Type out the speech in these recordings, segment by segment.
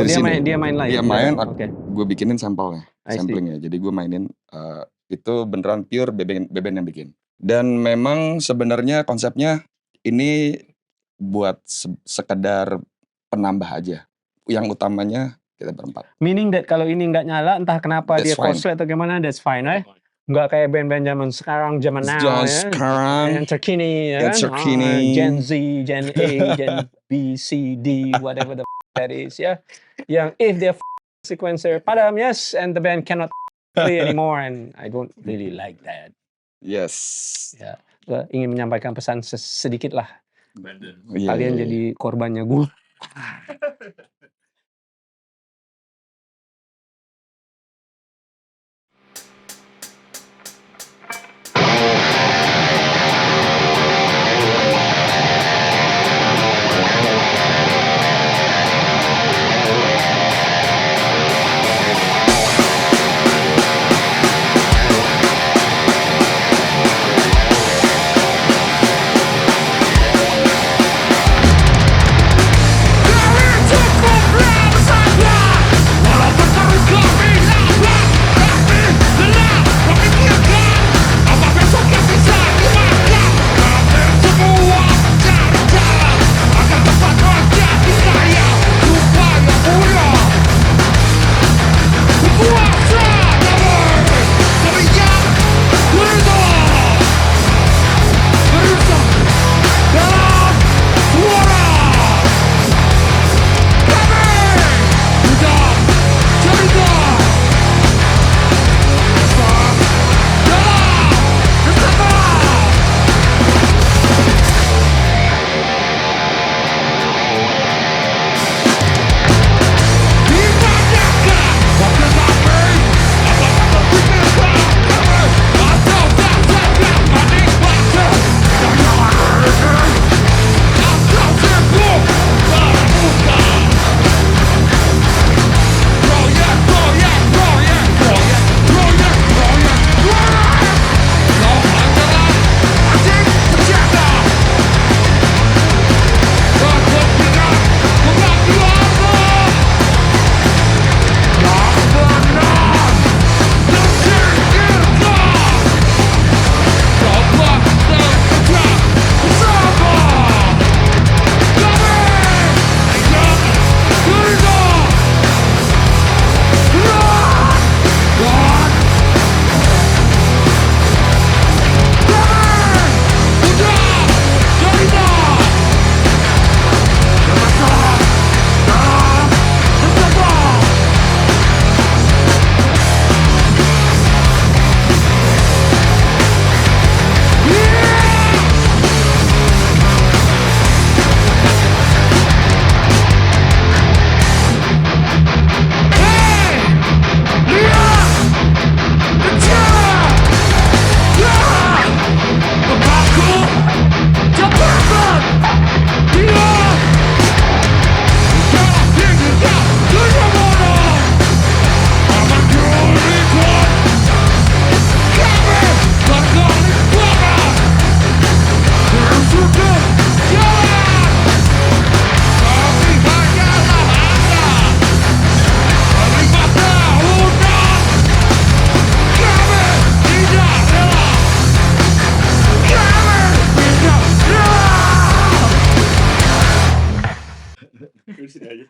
di sini. Dia main live. Dia main, Oke. gue bikinin sampelnya, I see. samplingnya. Jadi gue mainin itu beneran pure Beben yang bikin. Dan memang sebenarnya konsepnya ini buat sekedar penambah aja. Yang utamanya kita berempat. Meaning that kalau ini nggak nyala, entah kenapa That's dia fine. korslet atau gimana, that's fine, right? Nggak kayak band-band zaman sekarang, zaman now ya. Sekarang, Yang terkini ya kan. Gen Z, Gen A, Gen B, C, D, whatever the that is ya. Yang if their sequencer padam, yes, and the band cannot play anymore, and I don't really like that. Yes. Ya, gue ingin menyampaikan pesan sedikit lah. Iya, Kalian iya, jadi korbannya gue.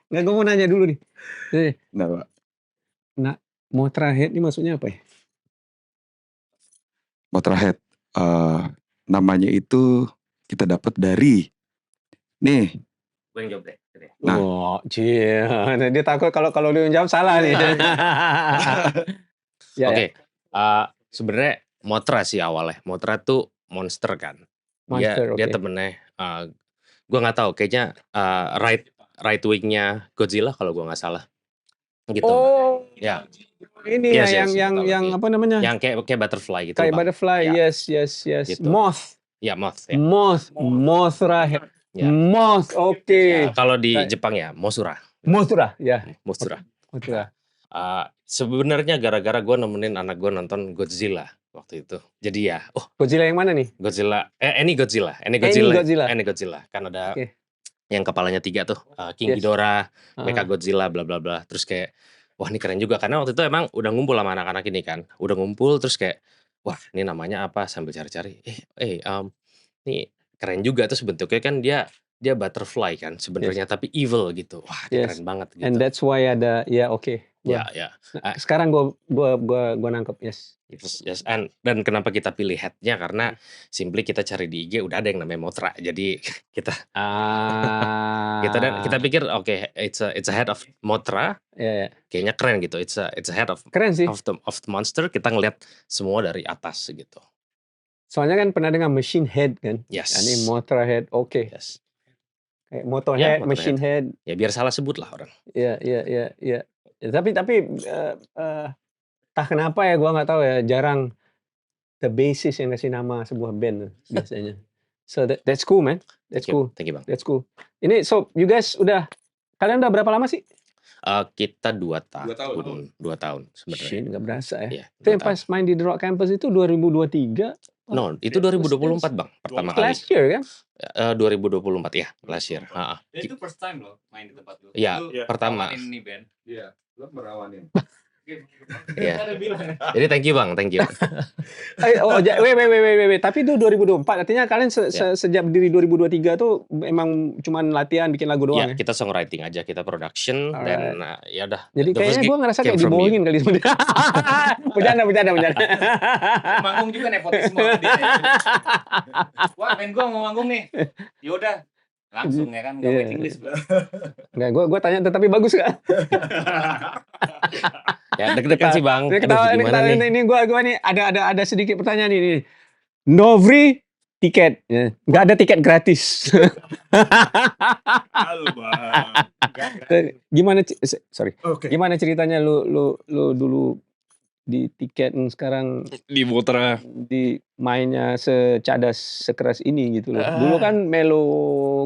Nggak, gue mau nanya dulu nih. Nah, Nah, Motorhead ini maksudnya apa ya? Motorhead, namanya itu kita dapat dari nih. Gue yang jawab deh. Nah. Oh, cie. Dia takut kalau dia jawab salah nih. Ya, Oke. Sebenarnya Mothra sih awalnya. Mothra tuh monster kan. Monster, Dia oke. temennya. Gue nggak tahu. Kayaknya right wingnya Godzilla kalau gue nggak salah. Gitu. Oh, ya. Ini Yes, ya yes, yang apa namanya? Yang kayak butterfly gitu. Kayak Bang. butterfly, Ya. yes. Gitu. Moth. Ya, moth. Ya. Mothra. Ya. Moth, oke. Ya, kalau di Jepang ya, Mothra. Mothra, ya. Mothra. Mothra. Sebenarnya gara-gara gue nemenin anak gue nonton Godzilla waktu itu. Jadi ya, Godzilla yang mana nih? Godzilla. Any Godzilla. Kan ada yang kepalanya 3 tuh, King Yes. Ghidorah, Heeh. Mechagodzilla, bla bla bla. Terus kayak, wah ini keren juga karena waktu itu emang udah ngumpul sama anak-anak ini kan, udah ngumpul terus kayak, wah ini namanya apa, sambil cari-cari, ini keren juga, terus bentuknya kan dia butterfly kan Yes. sebenarnya tapi evil gitu. Wah ini Yes. keren banget And gitu. that's why ada oke. Ya ya. Sekarang gua nangkep. Yes. Yes, dan kenapa kita pilih head-nya karena simply kita cari di IG udah ada yang namanya Mothra. Jadi kita kita pikir oke, it's a head of Mothra, Ya. kayaknya keren gitu. It's a head of Keren sih. the monster, kita ngelihat semua dari atas gitu. Soalnya kan pernah dengar machine head kan. Yes. Ini Mothra head. Oke. Yes. Kayak motor Ya, head, motor machine head. Ya biar salah sebut lah orang. Iya. Ya, tapi entah kenapa ya gua nggak tahu ya, jarang the bassist yang kasih nama sebuah band biasanya. So that's cool man. That's cool. Thank you Bang. That's cool. Ini so you guys kalian udah berapa lama sih? Kita 2 tahun. 2 tahun sebenarnya. Shit, nggak berasa ya. Iya, Itu yang pas main di The Rock Campus itu 2023. No, itu 2024 Bang, pertama kali. Last year kan? 2024 ya, last year. Itu first time loh main di tempat lu. Iya, Lu pertama. rawanin nih band. Iya, lo merawanin. Iya. Ada bilang. Jadi thank you Bang, thank you. Wait. Tapi itu 2024. Artinya kalian Ya. sejak diri 2023 tuh emang cuman latihan bikin lagu doang Ya, ya? kita songwriting aja, kita production dan ya udah. Jadi the first kayaknya gig gue ngerasa came kayak from you. dibohongin kali sebenarnya. Bercanda. Manggung juga nepotisme sama dia. Wah, main gua mau manggung nih. Yaudah, langsung ya kan, gak Iya. waiting list. Enggak, gue tanya tetapi bagus gak? Ya deg-degan sih Bang. Ini Aduh, ketawa, gimana nih? ini gue nih ada sedikit pertanyaan ini. Novri tiket, ya. Nggak ada tiket gratis. Halo Bang. Gimana ceritanya lu dulu di tiket sekarang Di Mothra. di mainnya secadas sekeras ini gitu loh. Dulu kan melo,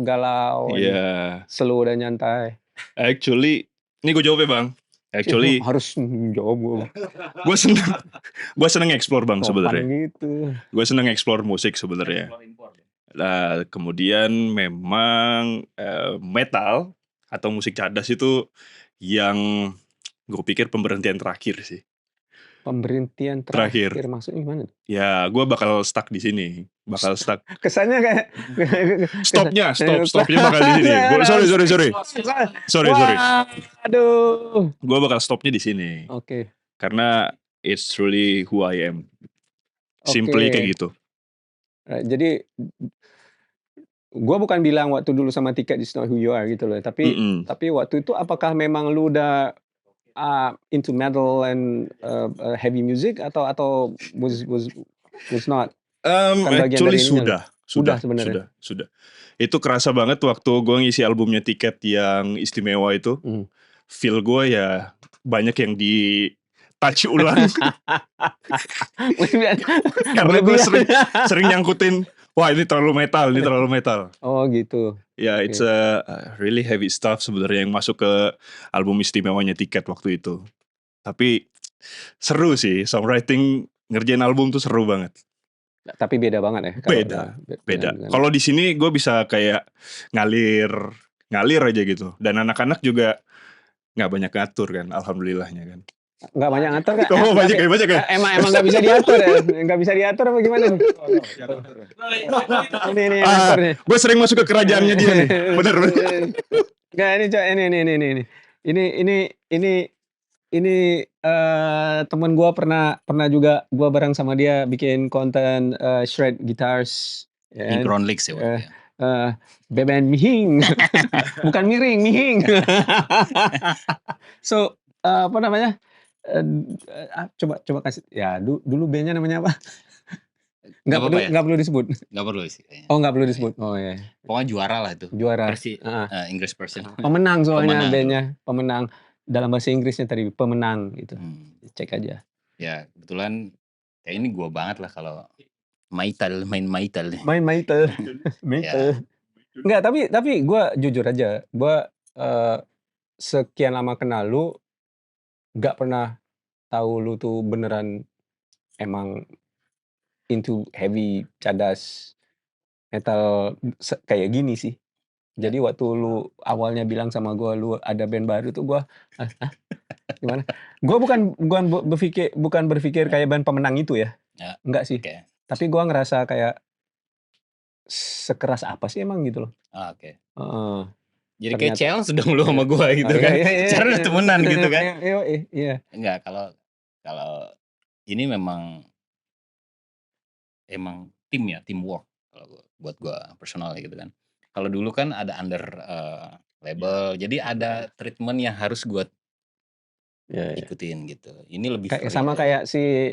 galau, Iya. slow dan nyantai. Actually, ini gue jawab ya Bang. Actually, Harus jawab gue. gue seneng explore Bang sebenarnya. Gitu. Gue seneng explore musik sebenarnya. Nah, kemudian memang metal atau musik cadas itu yang gue pikir pemberhentian terakhir sih. Pemberhentian terakhir. Maksudnya gimana? Ya, gue bakal stuck di sini. Bakal stuck. Kesannya kayak Stopnya bakal di sini. Sorry. Aduh. Gue bakal stopnya di sini. Oke. Karena it's truly who I am. Simply Oke. kayak gitu. Jadi gue bukan bilang waktu dulu sama tiket is not who you are gitu loh. Tapi waktu itu apakah memang lu udah into metal and heavy music atau was not? bagian Actually dari ininya sudah sebenarnya. sudah. Itu kerasa banget waktu gue ngisi albumnya Tiket yang istimewa itu. Feel gue ya banyak yang di touch ulang. Karena gue sering nyangkutin, wah ini terlalu metal. Oh gitu. Ya, it's a really heavy stuff sebenarnya yang masuk ke album istimewanya Tiket waktu itu. Tapi seru sih, songwriting ngerjain album tuh seru banget. Tapi beda banget ya. Beda. Kalau di sini gue bisa kayak ngalir aja gitu. Dan anak-anak juga nggak banyak ngatur kan, alhamdulillahnya kan. Nggak banyak ngatur kan? Oh banyak ya? Emang nggak bisa diatur ya? Nggak bisa diatur apa gimana nih? Ini aturnya. Gue sering masuk ke kerajaannya dia nih. Bener. Nggak, ini teman gue pernah juga gue bareng sama dia bikin konten shred guitars. Synchron Licks ya. Beben mihing, bukan miring, mihing. So apa namanya? Coba kasih. Ya dulu bandnya namanya apa? Nggak perlu disebut. Nggak perlu sih kayaknya. Oh nggak perlu disebut. Oh ya. Pokoknya juara lah itu. Juara. Versi English version. Pemenang soalnya bandnya. Pemenang. Dalam bahasa Inggrisnya tadi pemenang gitu. Cek aja. Ya kebetulan kayak ini gua banget lah kalau main Maital. Enggak, tapi gue jujur aja, gue sekian lama kenal lu, nggak pernah tahu lu tuh beneran emang into heavy cadas metal kayak gini sih. Jadi waktu lu awalnya bilang sama gue lu ada band baru tuh gue, gimana? Gue bukan berpikir kayak band pemenang itu ya, Ya, enggak sih. oke. Tapi gue ngerasa kayak sekeras apa sih emang gitu loh. Oke. Heeh. Jadi kayak Ternyata. challenge dong lu sama gua gitu Oh, kan. iya. Cara udah temenan gitu kan. Iya. Enggak, kalau ini memang emang tim ya, teamwork kalau buat gua personal gitu kan. Kalau dulu kan ada under label, jadi ada treatment yang harus gua Iya. ikutin gitu. Ini lebih Kayak free sama aja. kayak si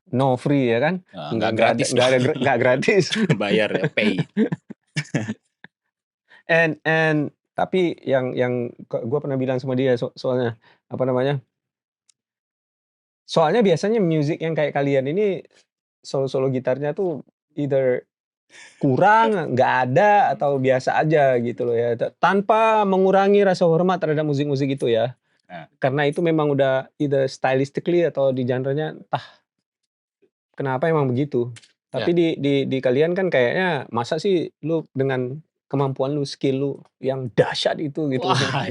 No Free ya kan? Nggak gratis dong. Nggak gratis. Bayar ya, pay. And tapi yang gue pernah bilang sama dia soalnya apa namanya? Soalnya biasanya music yang kayak kalian ini solo gitarnya tuh either kurang, nggak ada atau biasa aja gitu loh ya. Tanpa mengurangi rasa hormat terhadap musik-musik itu ya. Nah. Karena itu memang udah either stylistically atau di genre-nya entah kenapa emang begitu. Tapi di kalian kan kayaknya masa sih lu dengan kemampuan lu, skill lu yang dahsyat itu gitu. Wah,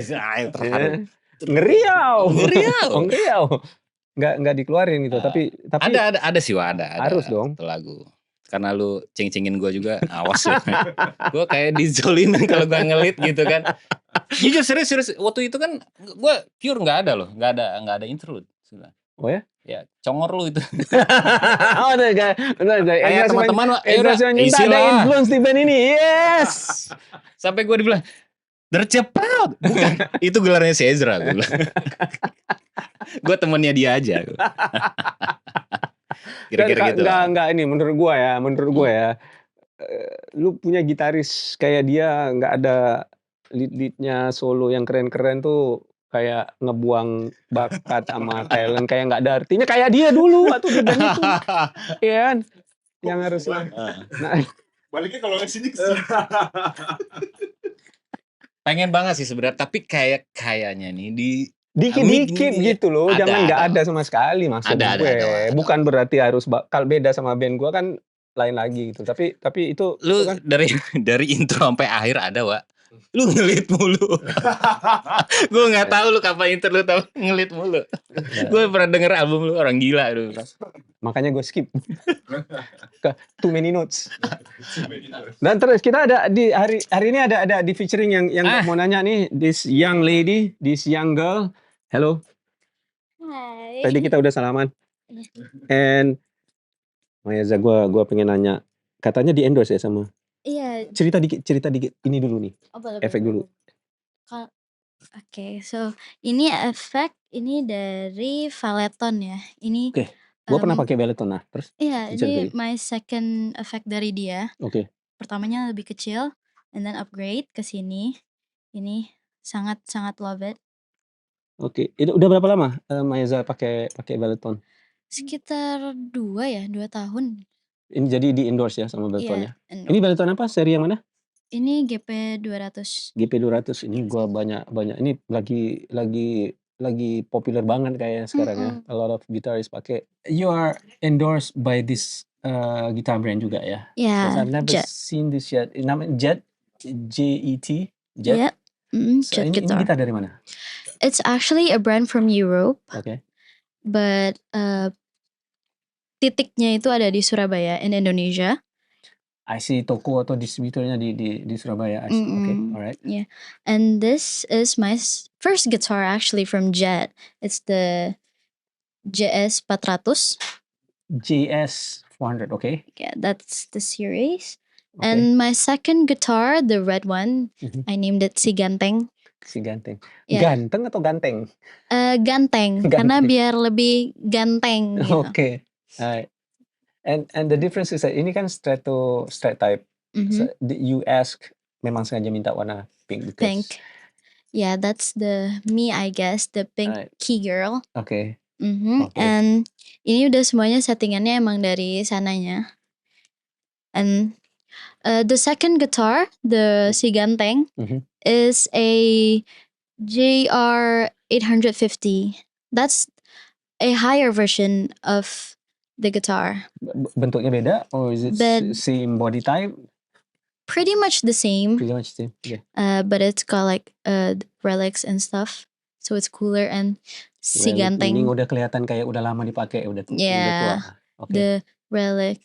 terharu. Ngeriau. Ngeriau. Oh, ngeriau. Nggak dikeluarin gitu. Tapi Ada sih, Wak, ada. Harus dong. Satu lagu. Karena lu ceng-cengin gue juga, awas lu. Gue kayak dizolimin kalau gue ngelit gitu kan. Jujur serius. Waktu itu kan gue pure nggak ada loh, nggak ada interlude. Oh ya? Ya, congor lu itu. Oh, kayak teman-teman, isi ada influence di band ini. Yes. Sampai gue dibilang, "Tercepat." Bukan, itu gelarnya si Ezra. Gue temennya dia aja. Kira-kira gitu. Enggak ini menurut gue ya. Lu punya gitaris kayak dia, nggak ada lead-leadnya solo yang keren-keren tuh kayak ngebuang bakat sama talent, kayak nggak ada artinya kayak dia dulu waktu di band itu. Iya kan? Yang harus nah, Baliknya kalau ke sini. Pengen banget sih sebenarnya, tapi kayaknya nih dikit-dikit gitu loh, jangan nggak ada sama sekali maksud gue. Ada. Bukan berarti harus bakal beda sama band gue kan lain lagi gitu. Tapi itu lu kan dari intro sampai akhir ada, Wak. Lu ngelit mulu. Gue nggak tahu lu kapan intro lu tahu ngelit mulu. Gue pernah denger album lu, orang gila dulu. Makanya gue skip. Too many notes. Dan terus kita ada di hari ini ada di featuring yang mau nanya nih, this young lady, this young girl. Hello. Hai. Tadi kita udah salaman. And Mayaza, gue pengen nanya, katanya di endorse ya sama. Iya. Cerita dikit ini dulu nih. Boleh, efek dulu. Oke, so ini efek ini dari Valeton ya. Ini Gue pernah pakai Valeton nah. Terus? Iya, ini my second effect dari dia. Oke. Pertamanya lebih kecil, and then upgrade ke sini. Ini sangat love it. Oke. Itu udah berapa lama Mayaza pakai Valeton? Sekitar 2 tahun. Ini jadi di endorse ya sama Valeton ya. Endorse. Ini Valeton apa? Seri yang mana? Ini GP200. GP200 ini gua banyak ini lagi populer banget kayaknya sekarang ya. A lot of guitarists pakai. You are endorsed by this guitar brand juga ya? Yeah, I've never Jet. seen this yet. Namanya Jet, Jet. Yep. So, Jet ini guitar. gitar dari mana? It's actually a brand from Europe. Okay. But titiknya itu ada di Surabaya in Indonesia. I see toko atau distributornya di Surabaya. I see. Okay, alright. Yeah, and this is my first guitar actually from Jet. It's the JS 400. JS 400, okay. Yeah, that's the series. Okay. And my second guitar, the red one, I named it Si Ganteng. Si Ganteng. Yeah. Ganteng atau ganteng? Ganteng, karena biar lebih ganteng. Gitu. Okay. Alright. And the difference is that ini kan straight type. So you ask memang sengaja minta warna pink because Pink. Yeah, that's the me I guess, the pink key girl. Okay. Okay. And ini udah semuanya settingannya emang dari sananya. And the second guitar, the Si Ganteng, is a JR 850. That's a higher version of the guitar. Bentuknya beda or is it same body type? pretty much the same. Pretty much same. Yeah. But it's got like relics and stuff, so it's cooler. And si Relic meaning ganteng, udah kelihatan kayak udah lama dipakai, udah tua. yeah, Okay. the relic,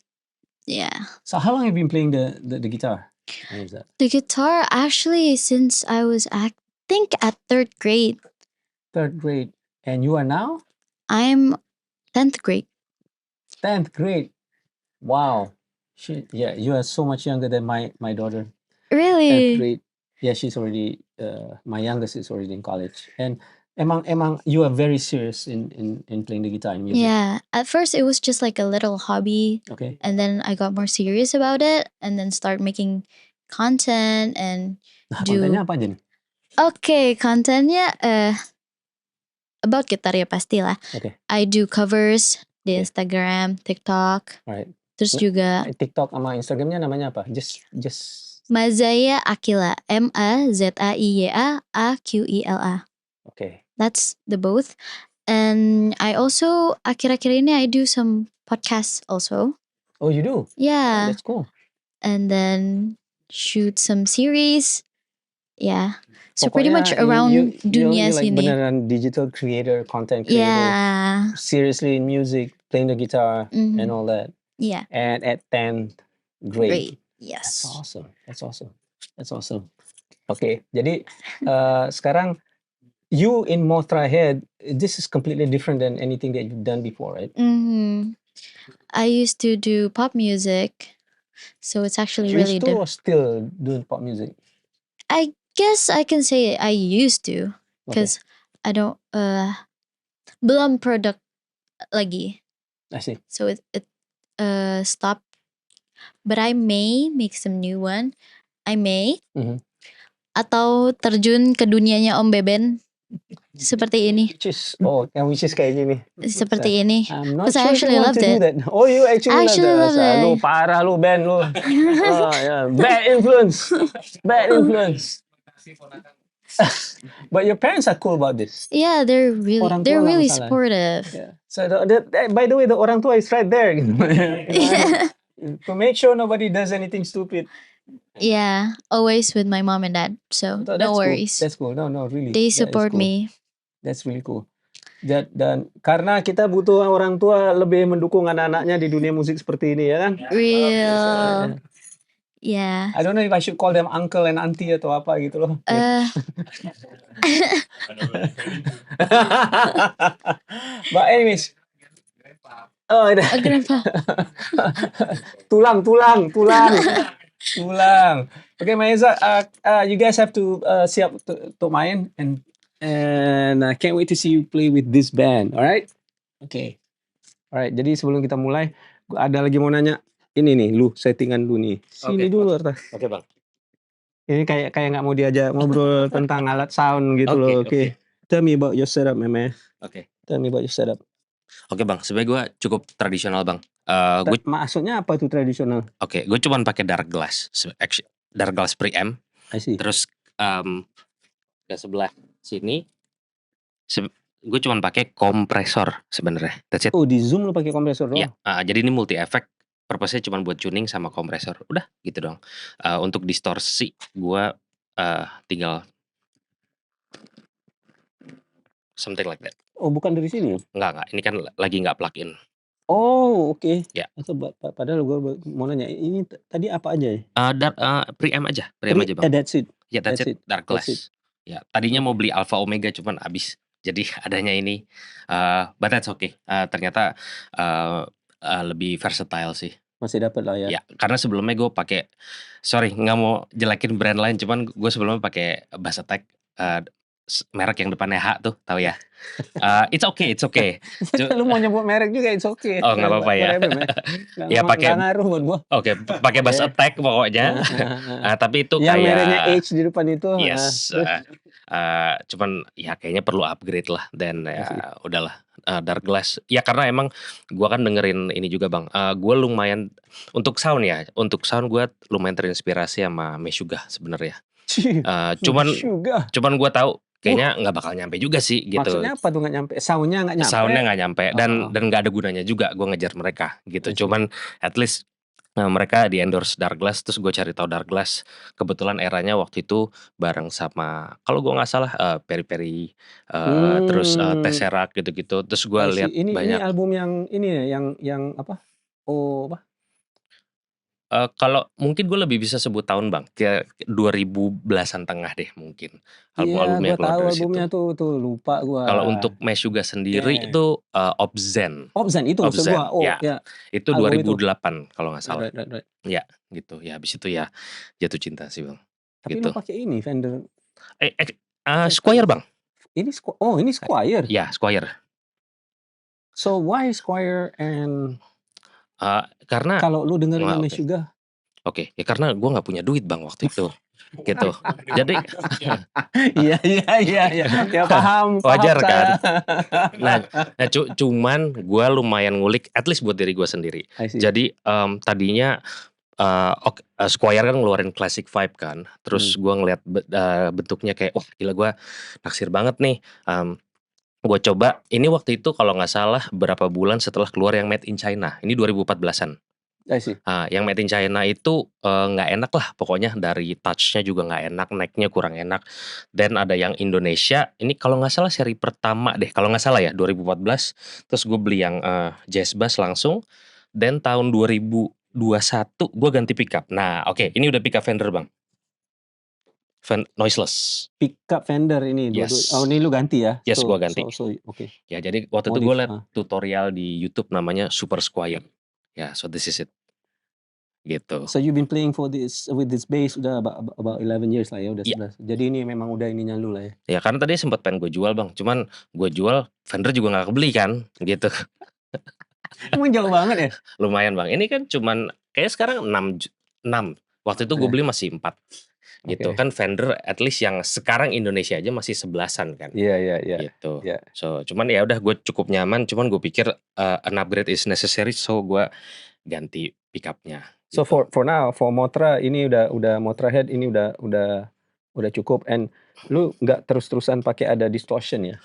yeah. So how long have you been playing the guitar? How is that? The guitar actually since I was think at 3rd grade. 3rd grade. And you are now I'm 10th grade. 10th grade. Wow. Shit. Yeah, you are so much younger than my daughter. 10th Really? grade. Yeah, she's already my youngest is already in college. And emang you are very serious in playing the guitar in music. Yeah. At first it was just like a little hobby, Okay. and then I got more serious about it, and then start making content and Nah, do. kontennya apa aja nih? Okay, contennya about gitar ya pastilah. Okay. I do covers di Okay. Instagram, TikTok. Alright. Terus juga TikTok sama Instagramnya namanya apa? Just Mazaya Aquila, Mazaya Aquila. okay. That's the both. And I also akhir-akhir ini I do some podcasts also. Oh, you do? Yeah. That's cool. And then shoot some series. Yeah. So pretty much Pokoknya around dunia you like sini. beneran digital creator, content creator. Yeah. Seriously in music, playing the guitar Mhm. and all that. Yeah. And at 10th grade. Great. Yes. That's awesome. Okay, jadi sekarang you in Mothra Head, this is completely different than anything that you've done before, right? I used to do pop music, so it's actually really Used to or still doing pop music? I guess I can say I used to, Okay. because I don't belum product lagi, I see. so it stopped. But I may make some new one. I may Mhm. atau terjun ke dunianya Om Beben seperti ini, Which is kayak gini. seperti ini. I'm not Because I sure if actually you want loved to do it. that. Oh, you actually, Actually love loved that. it. Lu parah lu, Ben lu. Oh, yeah. Bad influence. But your parents are cool about this. Yeah, they're Orang tua really nggak masalah. supportive. Yeah. So by the way, the orang tua is right there. Gitu. To make sure nobody does anything stupid. Yeah, always with my mom and dad. So So no that's worries. Cool. That's cool. No, really. They That is support cool. me. That's really cool. Dan karena kita butuh orang tua lebih mendukung anak-anaknya di dunia musik seperti ini, ya kan? Real. Yeah. I don't know if I should call them uncle and auntie atau apa gitu loh. But anyways. Oh, Grandpa. tulang. Okay, Maeza, you guys have to siap untuk main and I can't wait to see you play with this band, alright? Okay. Alright, jadi sebelum kita mulai, gua ada lagi mau nanya. Ini nih, lu settingan dulu nih. Sini Oke, dulu, Arta. Oke bang. Ini kayak nggak mau diajak ngobrol tentang alat sound gitu Oke, loh. oke. Okay. Tell me about your setup, man. Oke. Tell me about your setup. Oke bang, sebenarnya gue cukup tradisional bang. Maksudnya apa tuh tradisional? Oke, gue cuman pakai dark glass, dark glass preamp. I see. Terus ke sebelah sini, gue cuman pakai kompresor sebenarnya. That's it. Oh, di Zoom lu pakai kompresor doang? Ya, jadi ini multi effect. Purpose-nya cuma buat tuning sama kompresor. Udah gitu doang. Untuk distorsi gue tinggal something like that. Oh, bukan dari sini? Enggak. Ini kan lagi nggak plug in. Oh, oke. Ya. Padahal gue mau nanya, ini tadi apa aja ya? Preamp aja bang. That's it. Ya that's it, dark glass. That's it. Ya tadinya mau beli Alpha Omega cuman abis. Jadi adanya ini. But that's okay. Ternyata lebih versatile sih. Masih dapat lah ya. Ya karena sebelumnya gue pakai, nggak mau jelekin brand lain, cuman gue sebelumnya pakai Bass Attack, merek yang depannya H tuh, tahu ya? It's okay. Lu mau nyebut merek juga, it's okay. Oh, nggak apa-apa ya. Ya, pakai- Nggak ngaruh buat gua. Oke, pakai Bass Attack pokoknya. Tapi itu Yang merahnya kayak H di depan itu. yes, cuman ya kayaknya perlu upgrade lah, dan ya udahlah. Dark Glass ya karena emang gua kan dengerin ini juga bang, gua lumayan untuk sound gua lumayan terinspirasi sama Meshuggah sebenarnya. Cuman gua tahu kayaknya nggak bakal nyampe juga sih gitu. Maksudnya apa tuh nggak nyampe? Soundnya nggak nyampe? Soundnya nggak nyampe dan Oh. nggak ada gunanya juga gua ngejar mereka gitu. I see. Cuman at least Mereka di-endorse Darkglass, terus gue cari tahu Darkglass. Kebetulan eranya waktu itu bareng sama, kalau gue nggak salah, Peri-Peri, terus, Hmm, Tesseract gitu-gitu. Terus gue I see. lihat Ini banyak. album yang ini ya, yang apa? Oh, apa? Kalau mungkin gue lebih bisa sebut tahun Bang, kayak 2000 belasan tengah deh mungkin, Iya, album-albumnya gua keluar tahu dari albumnya situ. tuh lupa gua. Kalau untuk Meshuggah sendiri Yeah. itu, Obscene. Obscene itu maksud Obscene, gua. Oh, ya. ya. Itu Album itu. 2008 kalau nggak salah. Right. Ya, gitu. Ya habis itu ya jatuh cinta sih Bang, Tapi gitu. lu pakai ini Fender. Squier Bang. Ini ini Squier. Ya, Squier. So why Squier and Karena kalau lu dengerinnya oke. Meshuggah? Oke, ya karena gue nggak punya duit Bang waktu itu, gitu. Jadi Iya. Ya paham Wajar kan? saya. Nah, cuman gue lumayan ngulik, at least buat diri gue sendiri. I see. Jadi tadinya Squier kan ngeluarin classic vibe kan, terus gue ngeliat bentuknya kayak wah gila gue naksir banget nih. Gue coba, ini waktu itu kalau nggak salah berapa bulan setelah keluar yang Made in China, ini 2014-an. I see. Yang Made in China itu nggak enak lah pokoknya, dari touch-nya juga nggak enak, neck-nya kurang enak. Dan ada yang Indonesia, ini kalau nggak salah seri pertama deh, kalau nggak salah ya 2014. Terus gue beli yang jazz bass langsung. Dan tahun 2021 gue ganti pickup. Nah oke, ini udah pickup Fender Bang, noiseless. Pickup Fender ini Yes. Oh, ini lu ganti ya? Yes, gua ganti. Oke. Ya jadi waktu itu gue liat tutorial di YouTube namanya Super Squier. Ya, so this is it. Gitu. So you've been playing with this bass udah about 11 years lah ya, udah Iya. 11. Jadi ini memang udah ininya lu lah ya. Ya karena tadi sempat pengen gue jual Bang, cuman gue jual Fender juga nggak kebeli kan, gitu. Emang jauh banget ya? Lumayan Bang, ini kan cuman kayak sekarang 6. Waktu itu gue beli masih 4. Gitu Oke. kan, Fender at least yang sekarang Indonesia aja masih 11-an kan. Iya. Gitu. Iya. So cuman ya udah gue cukup nyaman, cuman gue pikir an upgrade is necessary, so gue ganti pickupnya. So gitu. for now, for Motra ini udah Motra head ini udah cukup, and lu nggak terus-terusan pakai ada distortion ya?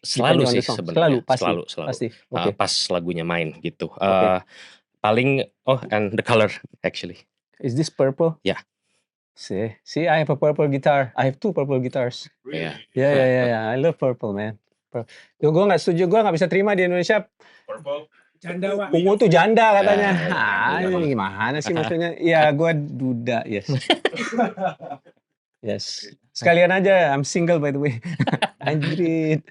Selalu Depending on sih the song. sebenarnya. Selalu. Pasti. Oke. Pas lagunya main gitu. Oke. Paling and the color actually. Is this purple? Yeah. See, I have a purple guitar. I have 2 purple guitars. Yeah. Yeah. I love purple, man. Gue nggak setuju, gue nggak bisa terima di Indonesia. Janda Wak. Ungu tuh janda katanya. Ya, Ini gimana sih maksudnya? Ya gue duda, yes. Yes. Sekalian aja, I'm single by the way. Anjrit.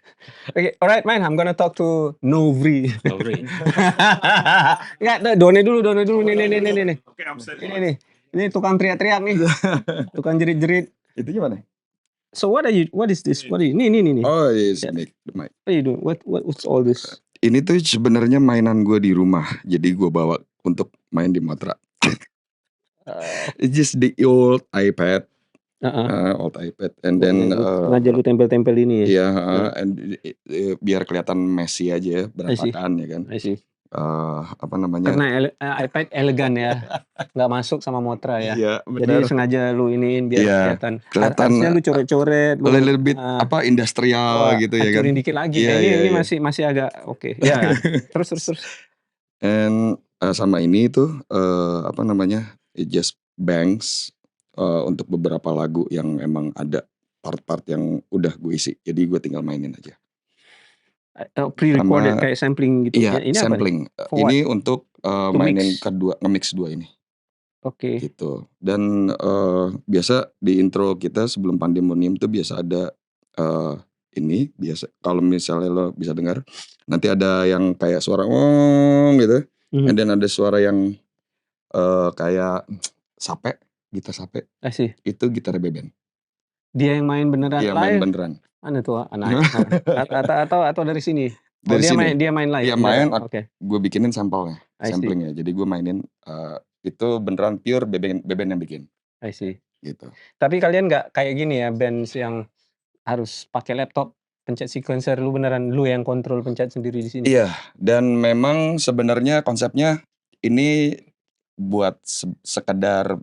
Okay, alright man, I'm gonna talk to Novri. Novri. Enggak, Done dulu. Nih. Oke, I'm standing. Ini tukang teriak-teriak nih. Tukang jerit-jerit. Itu gimana? So what is this? Ini. Oh yes, Yeah. mic, the mic. What are you doing? What's all this? Ini tuh sebenarnya mainan gue di rumah, jadi gue bawa untuk main di Motra. It's just the old iPad, and then Sengaja lu tempel-tempel ini ya? iya, and biar kelihatan messy aja berantakan ya kan. I see. Apa namanya? Karena iPad elegan ya, nggak masuk sama Motra ya. Iya, Jadi benar. sengaja lu iniin biar Iya, kelihatan. Harusnya lu coret-coret. A little bit apa industrial gitu ya kan. Hancurin dikit lagi. Iya, Ini iya. masih agak oke. Ya. Terus. And sama ini tuh apa namanya? It just bangs untuk beberapa lagu yang emang ada part-part yang udah gue isi. Jadi gue tinggal mainin aja. Pre-recorded kayak sampling gitu. Iya, Ini sampling. For Ini untuk mainin mix? kedua, nge-mix 2 ini. Oke. Gitu. Dan biasa di intro kita sebelum Pandemonium tuh biasa ada ini biasa kalau misalnya lo bisa dengar nanti ada yang kayak suara gitu. And then ada suara yang kayak sape, gitar sape. I see. Itu gitar Beben. Dia yang main beneran Iya, live? main beneran. Mana tuh anak? atau dari sini? Dari sini. Dia main live. Iya, main. Oke. Gue bikinin sampelnya, I see. samplingnya. Jadi gue mainin itu beneran pure Beben yang bikin. I see. Gitu. Tapi kalian nggak kayak gini ya, bands yang harus pakai laptop pencet sequencer, lu beneran lu yang kontrol pencet sendiri di sini? Iya, dan memang sebenarnya konsepnya ini buat sekedar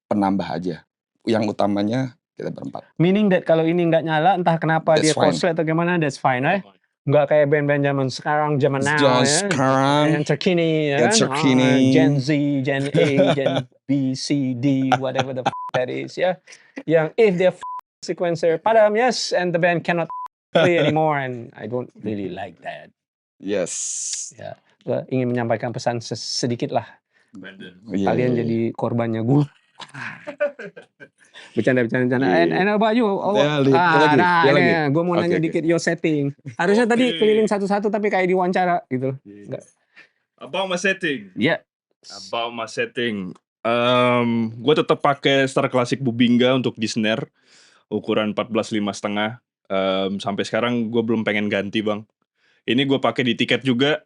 penambah aja. Yang utamanya kita berempat. Meaning that kalau ini nggak nyala, entah kenapa That's dia fine. korslet atau gimana, that's fine, right? Nggak kayak band-band zaman sekarang, zaman now Jangan ya. sekarang. Yang terkini ya Yang kan. terkini. Gen Z, Gen A, Gen B, C, D, whatever the that is ya. Yang if their sequencer padam, yes, and the band cannot play anymore, and I don't really like that. Yes. Ya, ingin menyampaikan pesan sedikit lah. Iya, Kalian iya, jadi korbannya gue. Bercanda. Iya. And how about you? Ya, lagi. Ya, lagi. Ini gue mau nanya Oke. dikit your setting. Harusnya tadi keliling satu-satu tapi kayak diwawancara gitu. Enggak. About my setting. Ya. About my setting. Gue tetap pakai Star Classic Bubinga untuk di snare ukuran 14,5,5. Sampai sekarang gue belum pengen ganti bang. Ini gue pakai di tiket juga.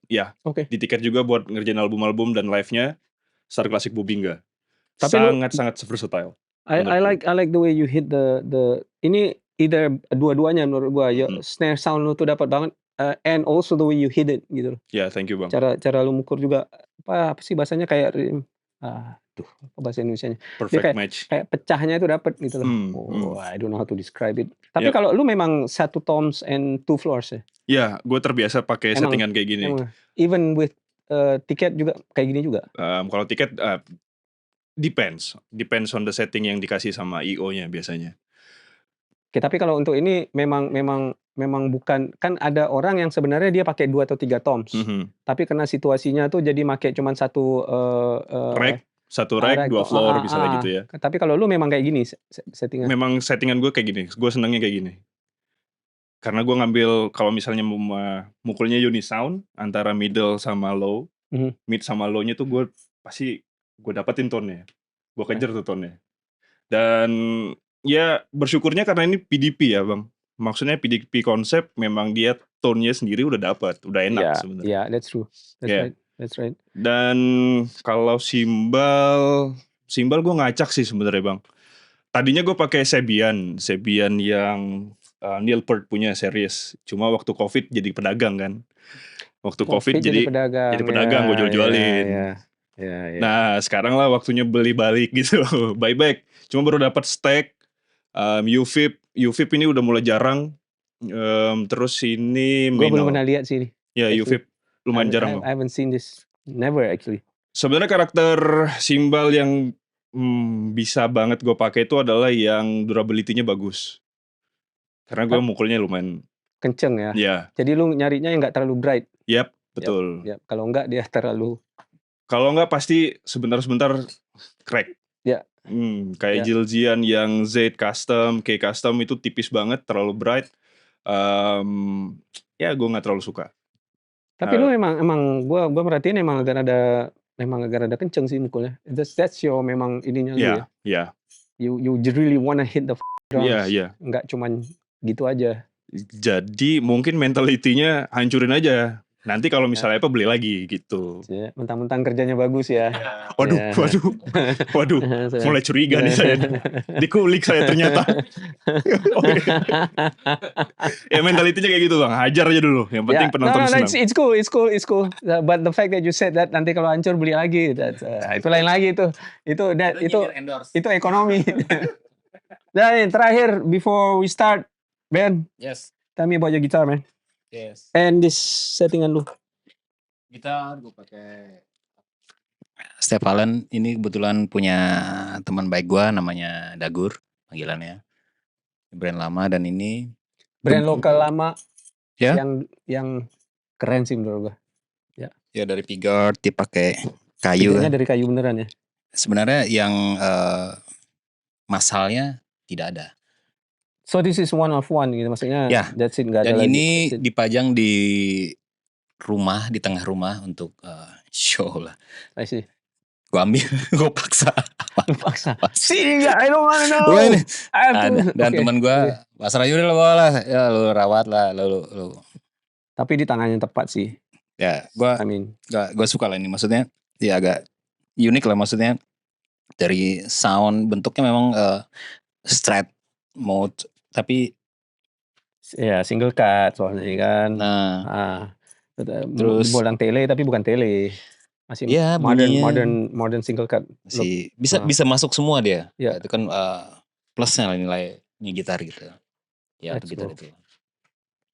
Ya, Oke. di tiket juga buat ngerjain album-album dan live-nya Star Classic Bubinga. Tapi lu- Sangat versatile. I like the way you hit the ini either dua-duanya menurut gua ya snare sound lu tuh dapat banget and also the way you hit it gitu loh. Ya, thank you bang. Cara lu mukur juga apa sih bahasanya kayak apa bahasa Indonesianya? Perfect kayak- match. Kayak pecahnya itu dapat gitu loh. I don't know how to describe it. Tapi Yep. kalau lu memang satu toms and two floors ya? Ya, gue terbiasa pakai Emang- settingan kayak gini. Emang, even with tiket juga kayak gini juga. Kalau tiket depends on the setting yang dikasih sama IO-nya biasanya. Oke, tapi kalau untuk ini memang bukan, kan ada orang yang sebenarnya dia pakai 2 atau 3 toms. Tapi karena situasinya tuh jadi make cuman satu Satu rack, 2 floor misalnya gitu ya. Tapi kalau lu memang kayak gini settingan. Memang settingan gue kayak gini. Gue senengnya kayak gini. Karena gue ngambil kalau misalnya mukulnya unisound antara middle sama low, mid sama low-nya tuh gue pasti gue dapetin tone-nya. Gue kejar tuh tone-nya. Dan ya bersyukurnya karena ini PDP ya bang. Maksudnya PDP konsep memang dia tone-nya sendiri udah dapat, udah enak sebenarnya. Iya, that's true. That's right. Dan kalau simbal gue ngacak sih sebenarnya bang. Tadinya gue pakai Sebian yang Neil Peart punya series. Cuma waktu COVID jadi pedagang kan. Waktu COVID jadi pedagang gue jual-jualin. Ya. Nah sekarang lah waktunya beli balik gitu. Buyback. Cuma baru dapat stack. UVIP ini udah mulai jarang. Terus ini gue belum pernah lihat sih ini. Ya UVIP lumayan jarang. I haven't seen this. Never actually. Sebenarnya karakter simbal yang bisa banget gue pakai itu adalah yang durability-nya bagus. Karena gue mukulnya lumayan kenceng ya. Iya. Jadi lu nyarinya yang nggak terlalu bright. Yap, betul. Yep. Kalau enggak dia terlalu. Kalau enggak pasti sebentar crack. Ya. Kayak Jilzian yang Z custom, K custom itu tipis banget, terlalu bright. Ya gue nggak terlalu suka. Tapi lu emang gue merhatiin emang agak ada kenceng sih mukulnya. That's your memang ininya lu ya. Iya. You really wanna hit the drums. Iya. Enggak cuman gitu aja. Jadi mungkin mentalitinya hancurin aja. Nanti kalau misalnya apa beli lagi gitu. Ya, mentang-mentang kerjanya bagus ya. Waduh, mulai curiga nih saya. Dikulik saya ternyata. Ya mentalitinya kayak gitu bang, hajar aja dulu. Yang penting penonton senang. It's cool. But the fact that you said that nanti kalau hancur beli lagi, itu lain lagi itu ekonomi. Dan terakhir before we start, Ben. Yes. Tell me about your guitar, man. Yes. And this settingan lu. Gitar gue pakai Step Allen. Ini kebetulan punya teman baik gue namanya Dagur panggilannya. Brand lama dan ini brand lokal lama. Ya. Yang keren sih menurut gue. Ya dari Pigard dipakai kayu. Dari kayu beneran ya. Sebenarnya yang masalnya tidak ada. So this is one of one gitu maksudnya. Ya. That's it, gak ada dan lagi. ini dipajang di rumah, di tengah rumah untuk show lah. I see. Gue ambil, gue paksa. See, I don't wanna know. Gue ini I have to. dan teman gue pasrah udah bawa lah, ya lu rawat lah, lu. Tapi di tangannya tepat sih. Ya, gue suka lah ini, maksudnya ya agak unik lah, maksudnya dari sound bentuknya memang straight mode, tapi ya single cut soalnya kan. Terus bolang tele tapi bukan tele. Masih ya, modern single cut. Masih bisa masuk semua dia. Ya. Itu kan plusnya lah nilai gitar gitu. Ya, That's gitar cool. itu.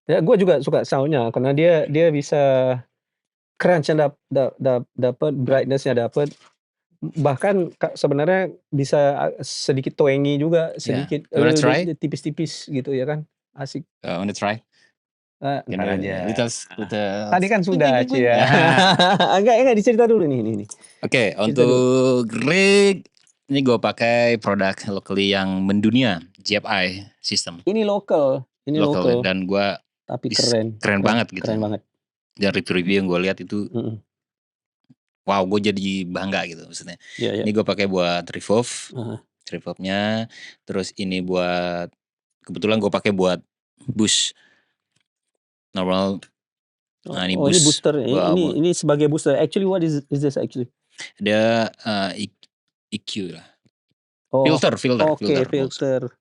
Ya, gue juga suka soundnya karena dia bisa crunch-nya dapat, brightness-nya dapat, bahkan sebenarnya bisa sedikit twangy juga, Yeah. sedikit You wanna try? tipis-tipis gitu ya kan, asik. Wanna try? Can Entar do aja. little Tadi kan sudah, Cia. Enggak dicerita dulu nih. Oke, Cerita untuk rig ini gue pakai produk locally yang mendunia, GFI system. Ini lokal, Dan gue tapi keren banget gitu. Keren banget. Dan review yang gue lihat itu, Mm-mm. wow, gue jadi bangga gitu maksudnya. Iya. Ini gue pakai buat revolve, Uh-huh. revolve-nya. Terus ini buat, kebetulan gue pakai buat boost normal. Nah, ini ini boost. booster. Ini sebagai booster. Actually, what is this actually? Dia EQ lah. Filter. Oke, filter.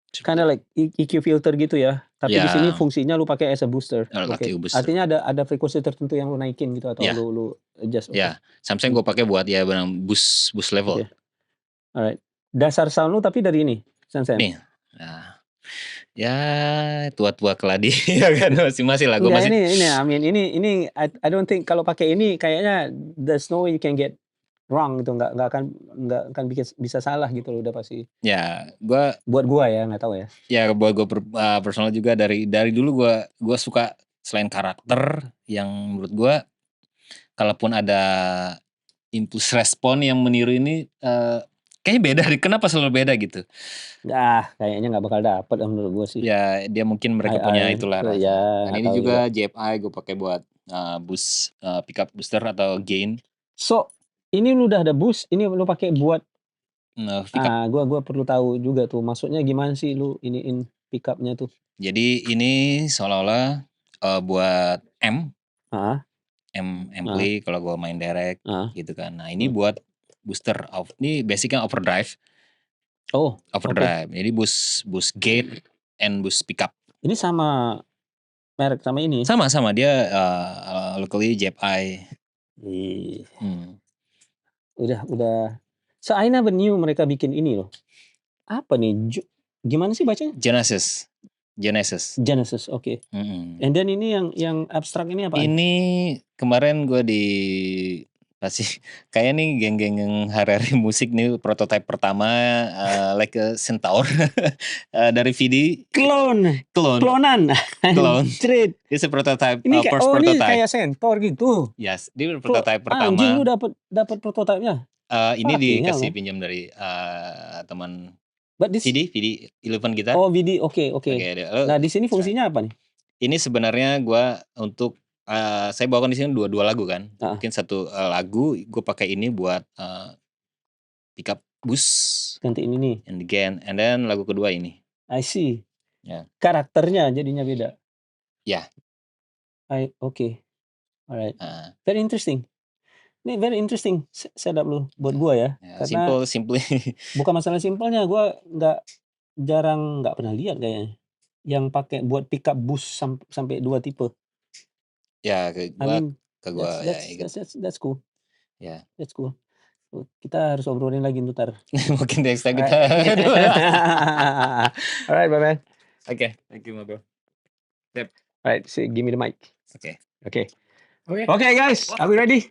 Kinda like EQ filter gitu ya. Tapi di sini fungsinya lu pakai as a booster. Oke. Booster. Artinya ada frekuensi tertentu yang lu naikin gitu atau lu adjust. Ya, Samsung gue pakai buat ya benang boost level. Okay. Alright. Dasar sound lu tapi dari ini, Sansen. Nih. Nah. Ya, tua-tua keladi ya kan masih lah gue masih. Ini I don't think kalau pakai ini kayaknya there's no way you can get wrong gitu, nggak akan bisa salah gitu loh, udah pasti. Ya, buat gua ya, nggak tahu ya. Ya, buat gua personal juga dari dulu gua suka selain karakter yang menurut gua kalaupun ada impuls respon yang meniru ini kayaknya beda. Kenapa selalu beda gitu? Kayaknya nggak bakal dapet menurut gua sih. Ya, dia mungkin mereka punya itulah rasa. Ya, dan ini juga GFI gua pakai buat boost pickup booster atau gain. So ini lu udah ada boost, ini lu pakai buat pickup. Gua perlu tahu juga tuh, maksudnya gimana sih lu iniin pickupnya tuh? Jadi ini seolah-olah buat ampli kalau gua main direct gitu kan. Nah, ini buat booster ini basicnya overdrive. Overdrive. Jadi boost gate and boost pickup. Ini sama merek sama ini? Sama dia locally JFI. Udah. So I never knew mereka bikin ini loh. Apa nih? Gimana sih bacanya? Genesis, oke. And then ini yang abstrak ini apa? Ini kemarin gue pasti kayak nih geng-geng yang hari-hari musik nih prototype pertama like a Centaur dari VD. Klonan. Street. This is prototype. Ini ini kayak Centaur gitu. Yes, dia prototype pertama. Anjing, lu dapat prototipenya. Ini dikasih pinjam dari teman VD 11 kita. VD, oke. Nah, di sini fungsinya apa nih? Ini sebenarnya gue untuk saya bawakan di sini dua lagu kan. Mungkin satu lagu gue pakai ini buat pickup boost. Gantiin ini. And then lagu kedua ini. I see. Ya. Karakternya jadinya beda. Ya. Oke. Alright. Very interesting. Ini very interesting setup lu buat gua ya. Karena simple. Bukan masalah simpelnya, gua nggak pernah lihat kayaknya yang pakai buat pickup boost sampai 2 tipe. Ya, that's cool. Ya. That's cool. Kita harus obrolin lagi ntar. Mungkin next time kita. Alright, bye man. Okay, thank you, my bro. Yep. Alright, give me the mic. Okay, guys, are we ready?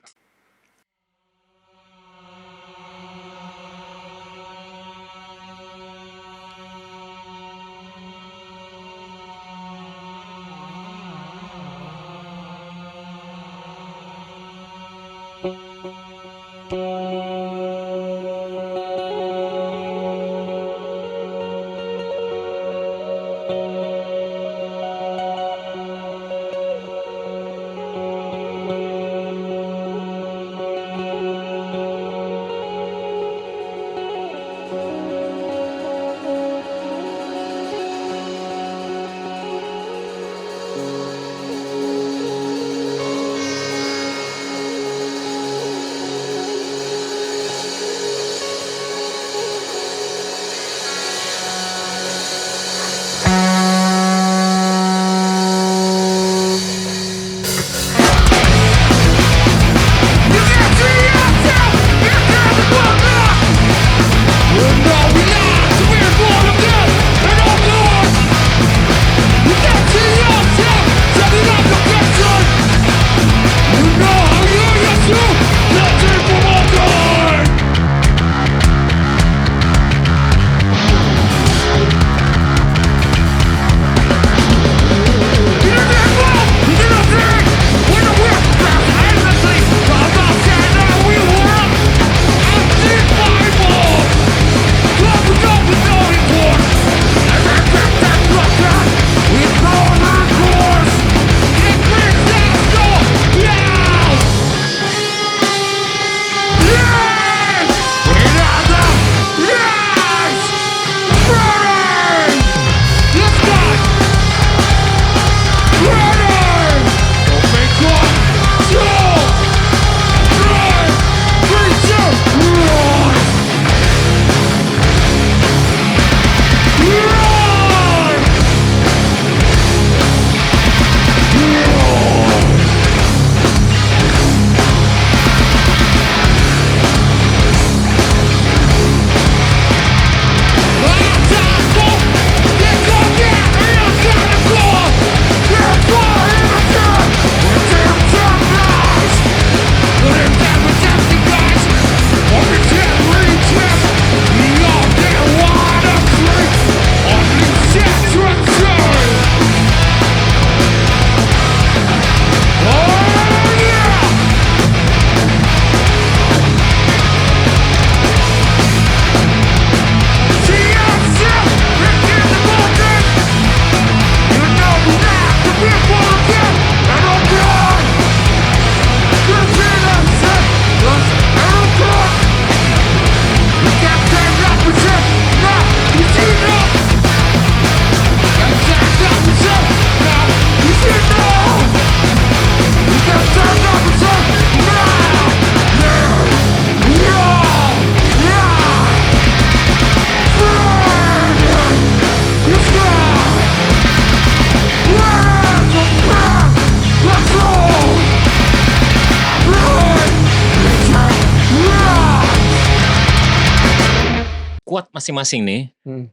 masing-masing nih. Hmm.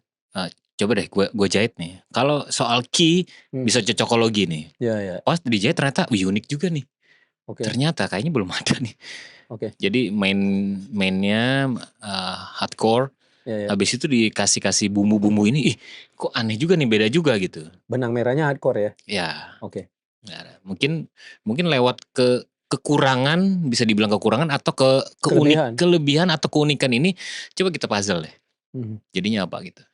Coba deh gue jahit nih. Kalau soal key bisa cocokologi nih. Ya. Pas dijahit ternyata unik juga nih. Oke. Ternyata kayaknya belum ada nih. Oke. Jadi mainnya hardcore. Ya. Habis itu dikasih bumbu-bumbu ini, ih kok aneh juga nih, beda juga gitu. Benang merahnya hardcore ya. Ya. Oke. Nah, mungkin lewat kekurangan, bisa dibilang kekurangan atau kelebihan atau keunikan ini, coba kita puzzle deh. Jadinya apa gitu.